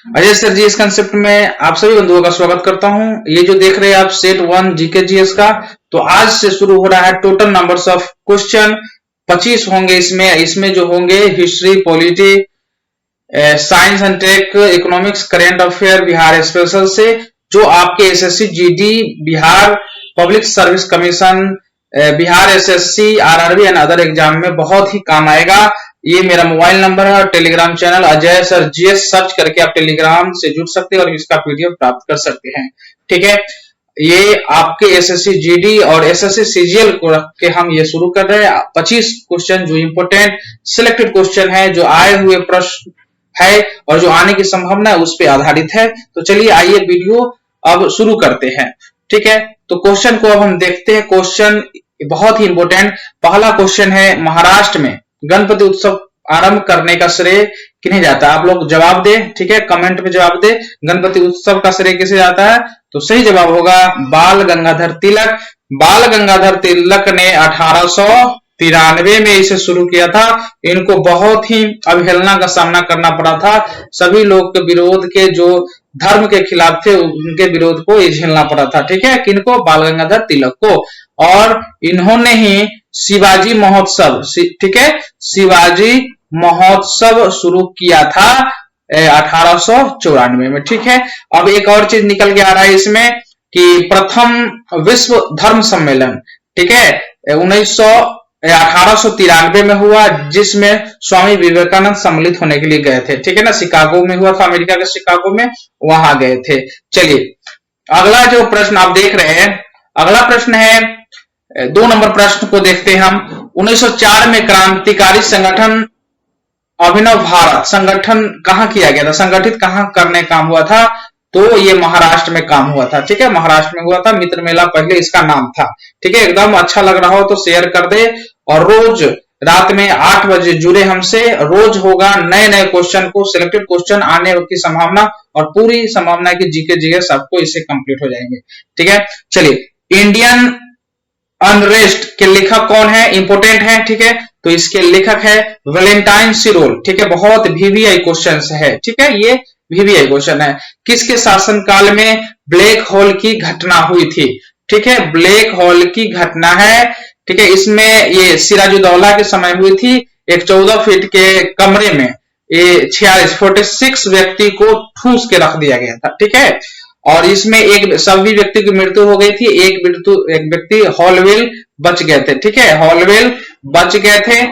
Ajay sir जी, इस concept में आप सभी बंधुओं का स्वागत करता हूं। ये जो देख रहे हैं आप सेट 1 जीके जीएस का, तो आज से शुरू हो रहा है। टोटल नंबर्स ऑफ क्वेश्चन 25 होंगे इसमें जो होंगे history, polity, science and tech, economics, current affair, Bihar special से, जो आपके SSC GD, Bihar public service commission, Bihar SSC, RRB and other exam में बहुत ही काम आएगा। ये मेरा मोबाइल नंबर है और Telegram channel Ajay sir GS search करके आप टेलीग्राम से जुड़ सकते हैं और इसका पीडीएफ प्राप्त कर सकते हैं। ठीक है, ये आपके एसएससी जीडी और एसएससी सीजीएल को रख के हम ये शुरू कर रहे हैं। 25 क्वेश्चन जो इंपोर्टेंट सिलेक्टेड क्वेश्चन है, जो आए हुए प्रश्न है और जो आने की संभावना है उस पर आधारित है। तो चलिए आइए वीडियो अब शुरू करते हैं। ठीक है, तो क्वेश्चन को अब हम देखते हैं। क्वेश्चन बहुत ही इंपोर्टेंट पहला क्वेश्चन है, महाराष्ट्र में गणपति उत्सव आरंभ करने का श्रेय किन्हें जाता है? आप लोग जवाब दें। ठीक है, कमेंट में जवाब दे, गणपति उत्सव का श्रेय किसे जाता है? तो सही जवाब होगा बाल गंगाधर तिलक। बाल गंगाधर तिलक ने 1893 में इसे शुरू किया था। इनको बहुत ही अवहेलना का सामना करना पड़ा था। सभी लोग के विरोध के, जो धर्म के खिलाफ थे, उनके विरोध को झेलना पड़ा था। ठीक है, किनको? बाल गंगाधर तिलक को। और इन्होंने ही शिवाजी महोत्सव, ठीक है, शिवाजी महोत्सव शुरू किया था 1894 में। ठीक है, अब एक और चीज निकल के आ रहा है इसमें कि प्रथम विश्व धर्म सम्मेलन, ठीक है, 1893 में हुआ, जिसमें स्वामी विवेकानंद सम्मिलित होने के लिए गए थे। ठीक है ना, शिकागो में हुआ था, अमेरिका के शिकागो में, वहां गए थे। चलिए अगला जो प्रश्न आप देख रहे हैं, अगला प्रश्न है 2 नंबर प्रश्न को देखते हैं हम। 1904 में क्रांतिकारी संगठन अभिनव भारत संगठन कहां किया गया था? संगठित कहां करने काम हुआ था? तो ये महाराष्ट्र में काम हुआ था। ठीक है, महाराष्ट्र में हुआ था। मित्र मेला पहले इसका नाम था। ठीक है, एकदम अच्छा लग रहा हो तो शेयर कर दे और रोज रात में 8 बजे जुड़े हमसे। रोज होगा नए नए क्वेश्चन को, सिलेक्टेड क्वेश्चन आने की संभावना और पूरी संभावना की जीके जीएस आपको इससे कंप्लीट हो जाएंगे। ठीक है, चलिए इंडियन अनरेस्ट के लेखक कौन है? इंपोर्टेंट है। ठीक है, तो इसके लेखक है वैलेंटाइन सिरोल। ठीक है, बहुत वीवीआई क्वेश्चन है। ठीक है, ये वीवीआई क्वेश्चन है। किसके शासनकाल में ब्लैक होल की घटना हुई थी? ठीक है, ब्लैक होल की घटना है। ठीक है, इसमें ये सिराजुद्दौला के समय हुई थी। एक 14 फीट के कमरे में ये 46 व्यक्ति को ठूस के रख दिया गया था। ठीक है, और इसमें एक सभी व्यक्ति की मृत्यु हो गई थी। एक व्यक्ति हॉलवेल बच गए थे। ठीक है, हॉलवेल बच गए थे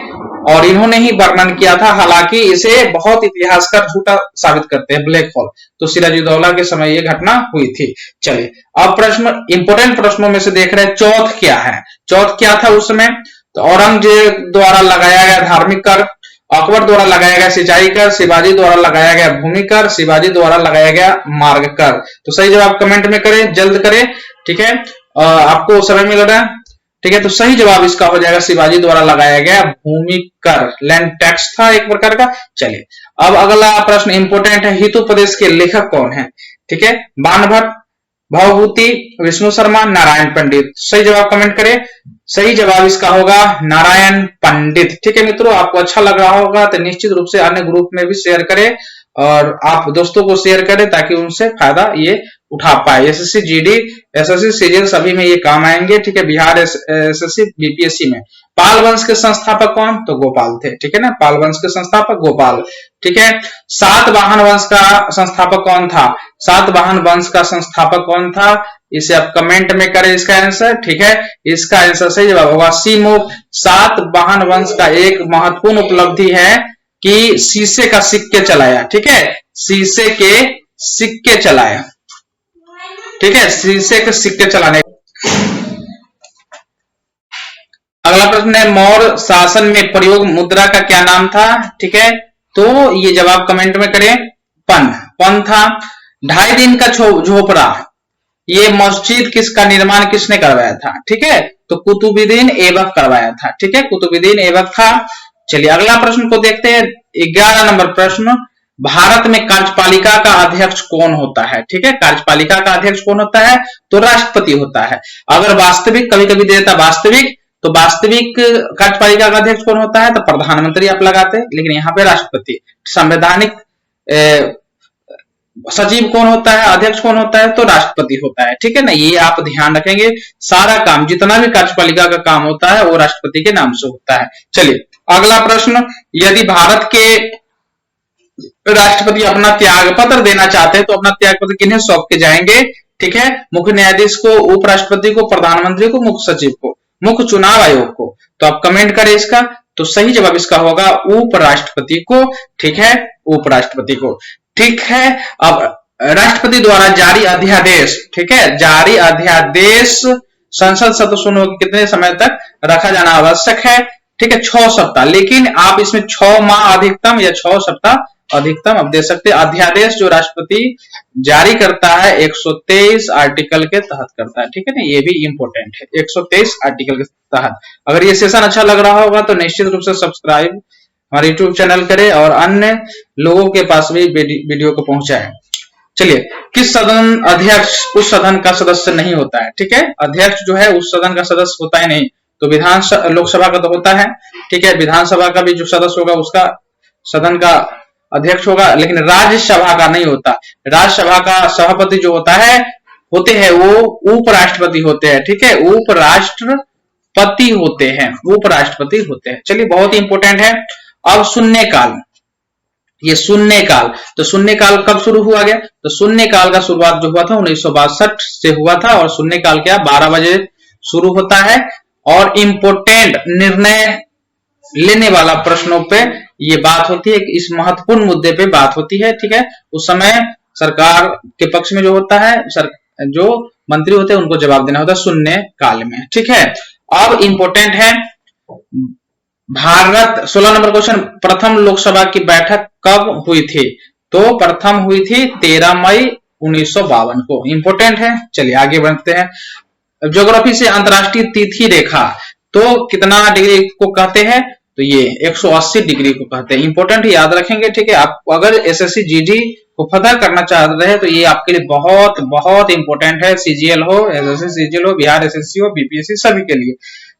और इन्होंने ही वर्णन किया था। हालांकि इसे बहुत इतिहासकार झूठा साबित करते हैं ब्लैक होल। तो सिराजुद्दौला के समय ये घटना हुई थी। चलिए अब प्रश्न, इंपोर्टेंट प्रश्नों में से देख रहे हैं चौथ क्या है? चौथ क्या था उस समय? तो औरंगजेब द्वारा लगाया गया धार्मिक कर, अकबर द्वारा लगाया गया सिंचाई कर, शिवाजी द्वारा लगाया गया भूमि कर, शिवाजी द्वारा लगाया गया मार्ग कर। तो सही जवाब कमेंट में करें, जल्द करें। ठीक है, आपको समय मिल रहा है। ठीक है, तो सही जवाब इसका हो जाएगा शिवाजी द्वारा लगाया गया भूमि कर, लैंड टैक्स था एक प्रकार का। चलिए अब अगला प्रश्न इंपोर्टेंट है, हितोपदेश के लेखक कौन है? ठीक है, बाणभट्ट, भवभूति, विष्णु शर्मा, नारायण पंडित। सही जवाब कमेंट करें। सही जवाब इसका होगा नारायण पंडित। ठीक है मित्रों, आपको अच्छा लग रहा होगा तो निश्चित रूप से अन्य ग्रुप में भी शेयर करें और आप दोस्तों को शेयर करें ताकि उनसे फायदा ये उठा पाए। एसएससी जीडी, एसएससी सीजीएल सभी में ये काम आएंगे। ठीक है, बिहार एसएससी बीपीएससी में। पाल वंश के संस्थापक कौन? तो गोपाल थे। ठीक है ना, पाल वंश के संस्थापक गोपाल। ठीक है, सातवाहन वंश का संस्थापक कौन था? सातवाहन वंश का संस्थापक कौन था? इसे आप कमेंट में करें इसका आंसर। ठीक है, इसका आंसर सही जवाब होगा सीमुख। सातवाहन वंश का एक महत्वपूर्ण उपलब्धि है कि शीशे का सिक्के चलाया। ठीक है, शीशे के सिक्के चलाया। ठीक है, शीशे के सिक्के चलाने। अगला प्रश्न है, मौर्य शासन में प्रयोग मुद्रा का क्या नाम था? ठीक है, तो ये जवाब कमेंट में करें। पन था। 2.5 दिन का झोपड़ा, ये मस्जिद किसका निर्माण किसने करवाया था? ठीक है, तो कुतुबुद्दीन ऐबक करवाया था। ठीक है, कुतुबुद्दीन ऐबक था। चलिए अगला प्रश्न को देखते हैं, 11 नंबर प्रश्न, भारत में कार्यपालिका का अध्यक्ष कौन होता है? ठीक है, कार्यपालिका का अध्यक्ष कौन होता है? तो राष्ट्रपति होता है। अगर वास्तविक कभी कभी दे देता वास्तविक, तो वास्तविक कार्यपालिका का अध्यक्ष कौन होता है? तो प्रधानमंत्री आप लगाते, लेकिन यहाँ पे राष्ट्रपति। संवैधानिक सचिव कौन होता है, अध्यक्ष कौन होता है, तो राष्ट्रपति होता है। ठीक है ना, ये आप ध्यान रखेंगे। सारा काम, जितना भी कार्यपालिका का काम होता है वो राष्ट्रपति के नाम से होता है। चलिए अगला प्रश्न, यदि भारत के राष्ट्रपति अपना त्याग पत्र देना चाहते हैं तो अपना त्याग पत्र किन्हें सौंप के जाएंगे? ठीक है, मुख्य न्यायाधीश को, उपराष्ट्रपति को, प्रधानमंत्री को, मुख्य सचिव को, मुख्य चुनाव आयोग को। तो आप कमेंट करें इसका। तो सही जवाब इसका होगा उपराष्ट्रपति को। ठीक है, उपराष्ट्रपति को। ठीक है, अब राष्ट्रपति द्वारा जारी अध्यादेश, ठीक है, जारी अध्यादेश संसद सदस्यों को कितने समय तक रखा जाना आवश्यक है? ठीक है, 6 सप्ताह। लेकिन आप इसमें 6 माह अधिकतम या 6 सप्ताह अधिकतम आप दे सकते हैं। अध्यादेश जो राष्ट्रपति जारी करता है 123 आर्टिकल के तहत करता है। ठीक है ना, ये भी इंपॉर्टेंट है, 123 आर्टिकल के तहत। अगर ये सेशन अच्छा लग रहा होगा तो निश्चित रूप से सब्सक्राइब हमारे यूट्यूब चैनल करें और अन्य लोगों के पास भी वीडियो को पहुंचाएं। चलिए, किस सदन अध्यक्ष उस सदन का सदस्य नहीं होता है? ठीक है, अध्यक्ष जो है उस सदन का सदस्य होता ही नहीं। तो लोकसभा का तो होता है। ठीक है, विधानसभा का भी जो सदस्य होगा उसका सदन का अध्यक्ष होगा, लेकिन राज्यसभा का नहीं होता। राज्यसभा का सभापति जो होता है होते हैं वो उपराष्ट्रपति होते हैं। ठीक है, उपराष्ट्रपति होते हैं, उपराष्ट्रपति होते हैं। चलिए, बहुत ही इंपॉर्टेंट है। अब शून्यकाल, ये शून्यकाल, तो शून्यकाल कब शुरू हुआ गया? तो शून्यकाल का शुरुआत जो हुआ था 1962 से हुआ था। और शून्यकाल क्या 12 बजे शुरू होता है और इंपोर्टेंट निर्णय लेने वाला प्रश्नों पे ये बात होती है कि इस महत्वपूर्ण मुद्दे पे बात होती है। ठीक है, उस समय सरकार के पक्ष में जो होता है, जो मंत्री होते हैं उनको जवाब देना होता है शून्य काल में। ठीक है, अब इंपॉर्टेंट है भारत 16 नंबर क्वेश्चन, प्रथम लोकसभा की बैठक कब हुई थी? तो प्रथम हुई थी 13 मई 1952 को। इंपॉर्टेंट है। चलिए आगे बढ़ते हैं। ज्योग्राफी से अंतरराष्ट्रीय तिथि रेखा तो कितना डिग्री को कहते हैं? तो ये 180 डिग्री को कहते हैं। इंपॉर्टेंट याद रखेंगे। ठीक है, आप अगर एसएससी जीडी को फतह करना चाह रहे हैं तो ये आपके लिए बहुत बहुत इंपॉर्टेंट है। सीजीएल हो, एसएससी सीजीएल हो, बिहार एसएससी हो, बीपीएससी, सभी के लिए।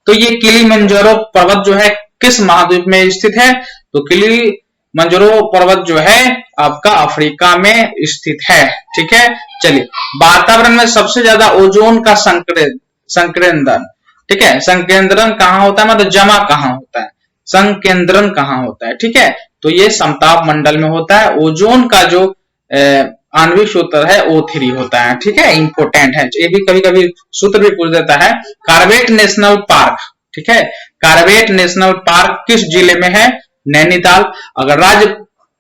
तो ये किलिमंजारो पर्वत जो है किस महाद्वीप में स्थित है? तो किलिमंजारो पर्वत जो है आपका अफ्रीका में स्थित है। ठीक है, चलिए, वातावरण में सबसे ज्यादा ओजोन का संकेंद्रण, ठीक है, संकेंद्रण कहाँ होता है, मतलब जमा कहाँ होता है, संकेंद्रण कहाँ होता है? ठीक है, तो ये समताप मंडल में होता है। ओजोन का जो आणविक सूत्र है O3 होता है। ठीक है, इंपॉर्टेंट है। ये भी कभी कभी सूत्र भी पूछ देता है। कार्बेट नेशनल पार्क, ठीक है, कार्बेट नेशनल पार्क किस जिले में है? नैनीताल। अगर राज्य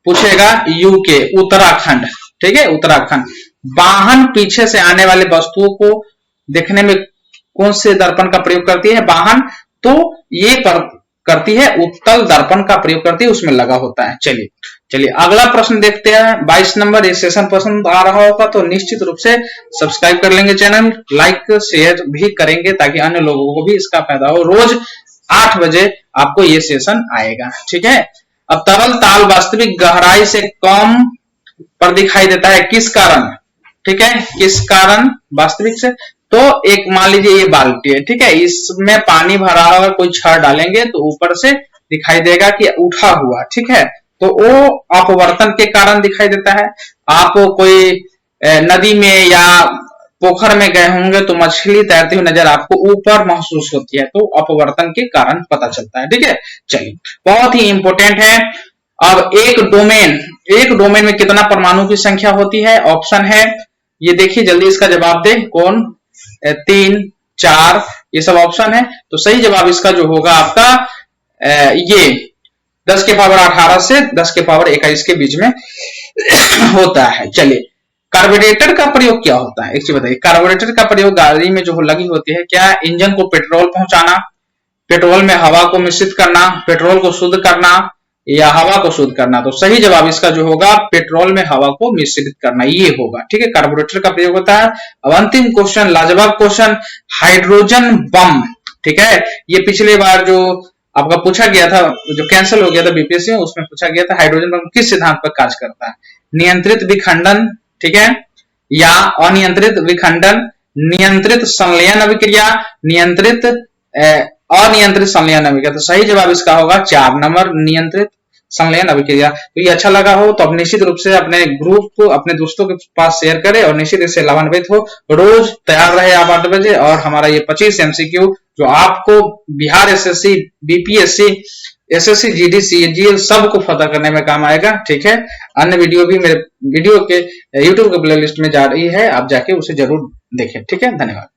पूछेगा यूके, उत्तराखंड। ठीक है, उत्तराखंड। वाहन पीछे से आने वाले वस्तुओं को देखने में कौन से दर्पण का प्रयोग करती है वाहन? तो ये करती है उत्तल दर्पण का प्रयोग करती है, उसमें लगा होता है। चलिए अगला प्रश्न देखते हैं। 22 नंबर। ये सेशन पसंद आ रहा होगा तो निश्चित रूप से सब्सक्राइब कर लेंगे चैनल, लाइक शेयर भी करेंगे ताकि अन्य लोगों को भी इसका फायदा हो। रोज 8 बजे आपको ये सेशन आएगा। ठीक है, अब तरल ताल वास्तविक गहराई से कम पर दिखाई देता है, किस कारण? ठीक है, किस कारण वास्तविक से? तो एक मान लीजिए ये बाल्टी है, ठीक है, इसमें पानी भरा हुआ, कोई छड़ डालेंगे तो ऊपर से दिखाई देगा कि उठा हुआ। ठीक है, तो वो अपवर्तन के कारण दिखाई देता है। आप कोई नदी में या पोखर में गए होंगे तो मछली तैरती हुई नजर आपको ऊपर महसूस होती है, तो अपवर्तन के कारण पता चलता है। ठीक है, चलिए, बहुत ही इंपॉर्टेंट है। अब एक डोमेन में कितना परमाणु की संख्या होती है? ऑप्शन है, ये देखिए जल्दी इसका जवाब दे। कौन? 3, 4, ये सब ऑप्शन है। तो सही जवाब इसका जो होगा आपका ये 10 के पावर 18 से 10 के पावर 21 के बीच में होता है। चलिए, कार्बोरेटर का प्रयोग क्या होता है? एक चीज बताइए, कार्बोरेटर का प्रयोग गाड़ी में जो लगी होती है, क्या इंजन को पेट्रोल पहुंचाना, पेट्रोल में हवा को मिश्रित करना, पेट्रोल को शुद्ध करना या हवा को शुद्ध करना? तो सही जवाब इसका जो होगा पेट्रोल में हवा को मिश्रित करना, ये होगा। ठीक है, कार्बोरेटर का प्रयोग होता है। अब अंतिम क्वेश्चन, लाजवाब क्वेश्चन, हाइड्रोजन बम। ठीक है, ये पिछले बार जो आपका पूछा गया था, जो कैंसिल हो गया था बीपीएससी में, उसमें पूछा गया था हाइड्रोजन बम किस सिद्धांत पर कार्य करता है? नियंत्रित विखंडन, ठीक है, या अनियंत्रित विखंडन, नियंत्रित संलयन अभिक्रिया, अनियंत्रित संलयन अभिक्रिया? तो सही जवाब इसका होगा 4 नंबर, नियंत्रित संलयन अभिक्रिया। तो ये अच्छा लगा हो तो अब निश्चित रूप से अपने ग्रुप को अपने दोस्तों के पास शेयर करें और निश्चित इससे लाभान्वित हो। रोज तैयार रहे आप 8 बजे, और हमारा ये 25 MCQ जो आपको Bihar SSC, BPSC, SSC, GD, CGL सबको फतह करने में काम आएगा। ठीक है, अन्य वीडियो भी मेरे वीडियो के YouTube के प्लेलिस्ट में जा रही है, आप जाके उसे जरूर देखें। ठीक है, धन्यवाद।